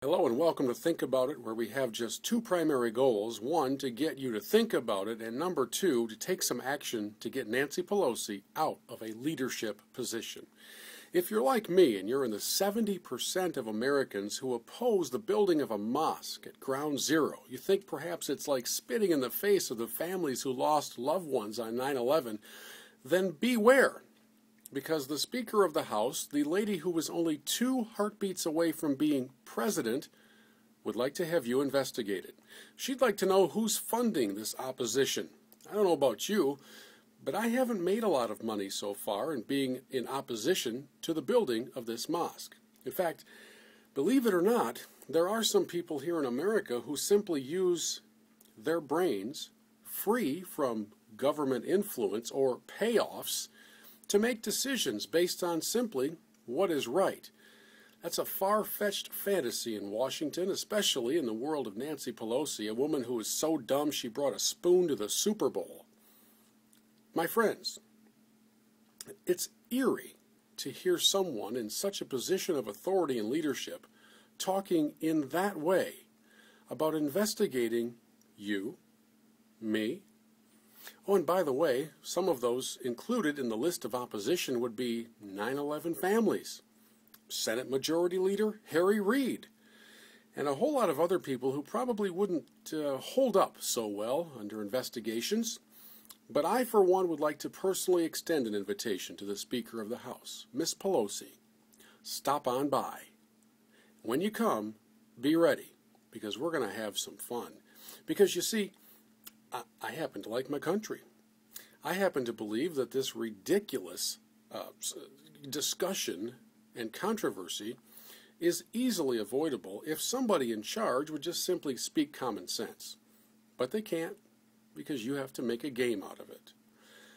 Hello and welcome to Think About It, where we have just two primary goals. One, to get you to think about it, and number two, to take some action to get Nancy Pelosi out of a leadership position. If you're like me and you're in the 70% of Americans who oppose the building of a mosque at ground zero, you think perhaps it's like spitting in the face of the families who lost loved ones on 9/11, then beware. Because the Speaker of the House, the lady who was only 2 heartbeats away from being president, would like to have you investigated. She'd like to know who's funding this opposition. I don't know about you, but I haven't made a lot of money so far in being in opposition to the building of this mosque. In fact, believe it or not, there are some people here in America who simply use their brains, free from government influence or payoffs, to make decisions based on simply what is right. That's a far-fetched fantasy in Washington, especially in the world of Nancy Pelosi, a woman who is so dumb she brought a spoon to the Super Bowl. My friends, it's eerie to hear someone in such a position of authority and leadership talking in that way about investigating you, me. Oh, and by the way, some of those included in the list of opposition would be 9/11 families, Senate Majority Leader Harry Reid, and a whole lot of other people who probably wouldn't hold up so well under investigations. But I, for one, would like to personally extend an invitation to the Speaker of the House, Miss Pelosi. Stop on by. When you come, be ready, because we're going to have some fun. Because you see, I happen to like my country. I happen to believe that this ridiculous discussion and controversy is easily avoidable if somebody in charge would just simply speak common sense. But they can't, because you have to make a game out of it.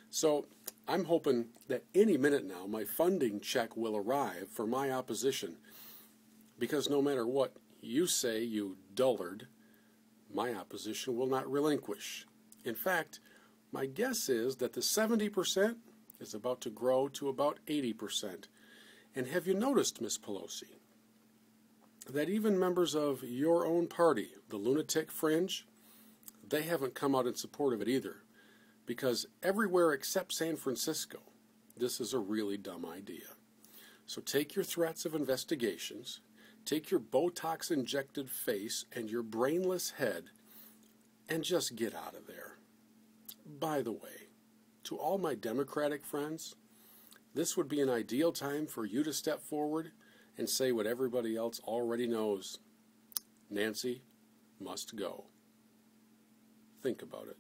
So I'm hoping that any minute now my funding check will arrive for my opposition, because no matter what you say, you dullard, my opposition will not relinquish. In fact, my guess is that the 70% is about to grow to about 80%. And have you noticed, Miss Pelosi, that even members of your own party, the lunatic fringe, they haven't come out in support of it either, because everywhere except San Francisco, this is a really dumb idea. So take your threats of investigations, take your Botox-injected face and your brainless head, and just get out of there. By the way, to all my Democratic friends, this would be an ideal time for you to step forward and say what everybody else already knows. Nancy must go. Think about it.